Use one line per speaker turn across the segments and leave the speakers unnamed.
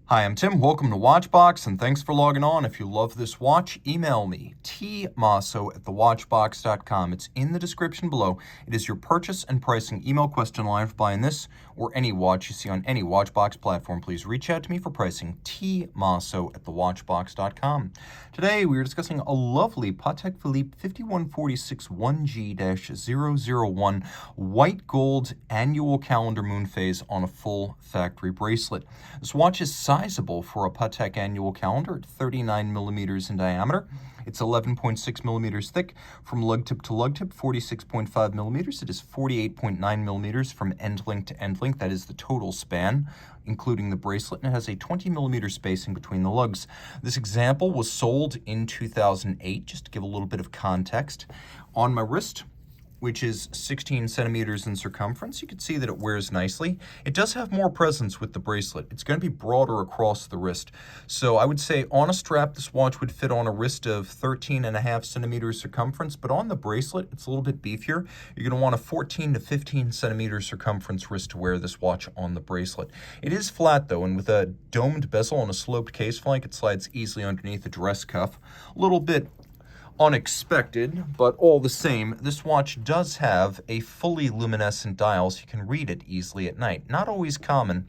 Hi, I'm Tim. Welcome to Watchbox, and thanks for logging on. If you love this watch, email me, tmosso@thewatchbox.com. It's in the description below. It is your purchase and pricing email question line for buying this or any watch you see on any Watchbox platform. Please reach out to me for pricing, tmosso@thewatchbox.com. Today, we are discussing a lovely Patek Philippe 5146 1G-001 white gold annual calendar moon phase on a full factory bracelet. This watch is sizable for a Patek annual calendar at 39 millimeters in diameter. It's 11.6 millimeters thick from lug tip to lug tip, 46.5 millimeters. It is 48.9 millimeters from end link to end link. That is the total span, including the bracelet, and it has a 20 millimeter spacing between the lugs. This example was sold in 2008, just to give a little bit of context. On my wrist, which is 16 centimeters in circumference, you can see that it wears nicely. It does have more presence with the bracelet. It's going to be broader across the wrist. So I would say on a strap, this watch would fit on a wrist of 13.5 centimeters circumference, but on the bracelet, it's a little bit beefier. You're going to want a 14 to 15 centimeter circumference wrist to wear this watch on the bracelet. It is flat though, and with a domed bezel and a sloped case flank, it slides easily underneath the dress cuff. A little bit unexpected, but all the same, this watch does have a fully luminescent dial, so you can read it easily at night. Not always common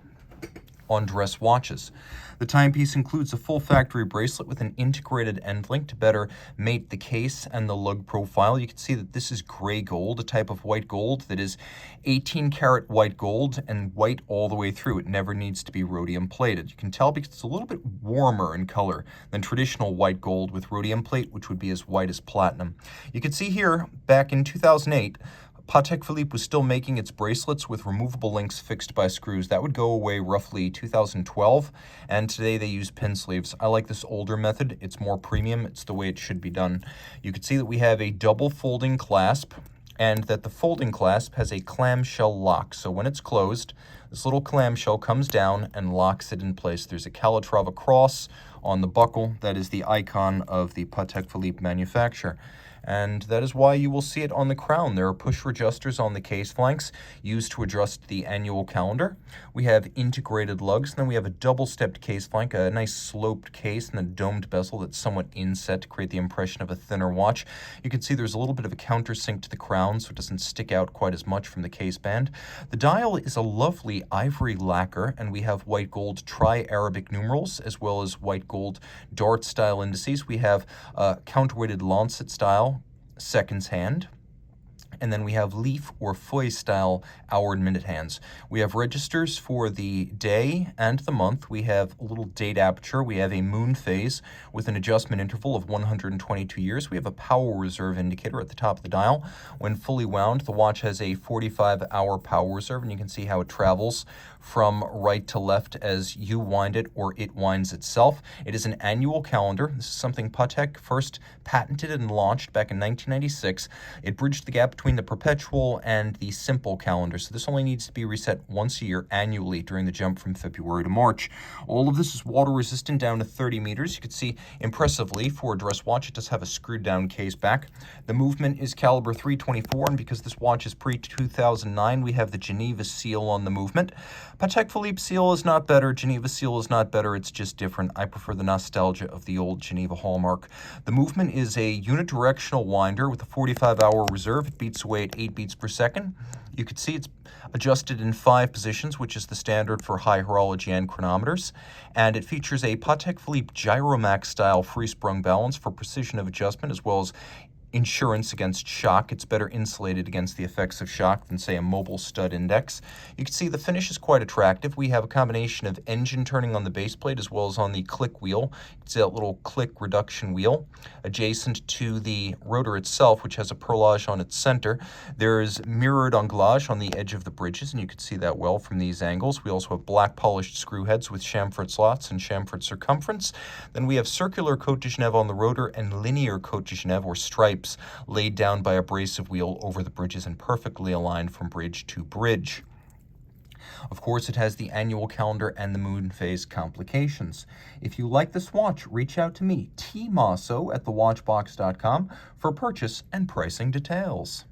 on dress watches. The timepiece includes a full factory bracelet with an integrated end link to better mate the case and the lug profile. You can see that this is gray gold, a type of white gold that is 18 karat white gold and white all the way through. It never needs to be rhodium plated. You can tell because it's a little bit warmer in color than traditional white gold with rhodium plate, which would be as white as platinum. You can see here, back in 2008, Patek Philippe was still making its bracelets with removable links fixed by screws. That would go away roughly 2012, and today they use pin sleeves. I like this older method. It's more premium. It's the way it should be done. You can see that we have a double folding clasp, and that the folding clasp has a clamshell lock. So when it's closed, this little clamshell comes down and locks it in place. There's a Calatrava cross on the buckle. That is the icon of the Patek Philippe manufacturer. And that is why you will see it on the crown. There are push adjusters on the case flanks used to adjust the annual calendar. We have integrated lugs, and then we have a double-stepped case flank, a nice sloped case, and a domed bezel that's somewhat inset to create the impression of a thinner watch. You can see there's a little bit of a countersink to the crown, so it doesn't stick out quite as much from the case band. The dial is a lovely ivory lacquer, and we have white gold tri-Arabic numerals, as well as white gold dart-style indices. We have counterweighted lancet style seconds hand, and then we have leaf or feuille style hour and minute hands. We have registers for the day and the month. We have a little date aperture. We have a moon phase with an adjustment interval of 122 years. We have a power reserve indicator at the top of the dial. When fully wound, the watch has a 45-hour power reserve, and you can see how it travels from right to left as you wind it or it winds itself. It is an annual calendar. This is something Patek first patented and launched back in 1996. It bridged the gap between the perpetual and the simple calendar. So this only needs to be reset once a year annually during the jump from February to March. All of this is water resistant down to 30 meters. You can see impressively for a dress watch, it does have a screwed down case back. The movement is caliber 324, and because this watch is pre-2009, we have the Geneva seal on the movement. Patek Philippe seal is not better. Geneva seal is not better. It's just different. I prefer the nostalgia of the old Geneva hallmark. The movement is a unidirectional winder with a 45-hour reserve. It beats away at 8 beats per second. You can see it's adjusted in 5 positions, which is the standard for high horology and chronometers. And it features a Patek Philippe Gyromax style free-sprung balance for precision of adjustment, as well as insurance against shock. It's better insulated against the effects of shock than, say, a mobile stud index. You can see the finish is quite attractive. We have a combination of engine turning on the base plate as well as on the click wheel. It's that little click reduction wheel. Adjacent to the rotor itself, which has a perlage on its center, there is mirrored anglage on the edge of the bridges, and you can see that well from these angles. We also have black polished screw heads with chamfered slots and chamfered circumference. Then we have circular Cote de Genève on the rotor and linear Cote de Genève or stripes laid down by a abrasive wheel over the bridges and perfectly aligned from bridge to bridge. Of course, it has the annual calendar and the moon phase complications. If you like this watch, reach out to me, tmosso@thewatchbox.com, for purchase and pricing details.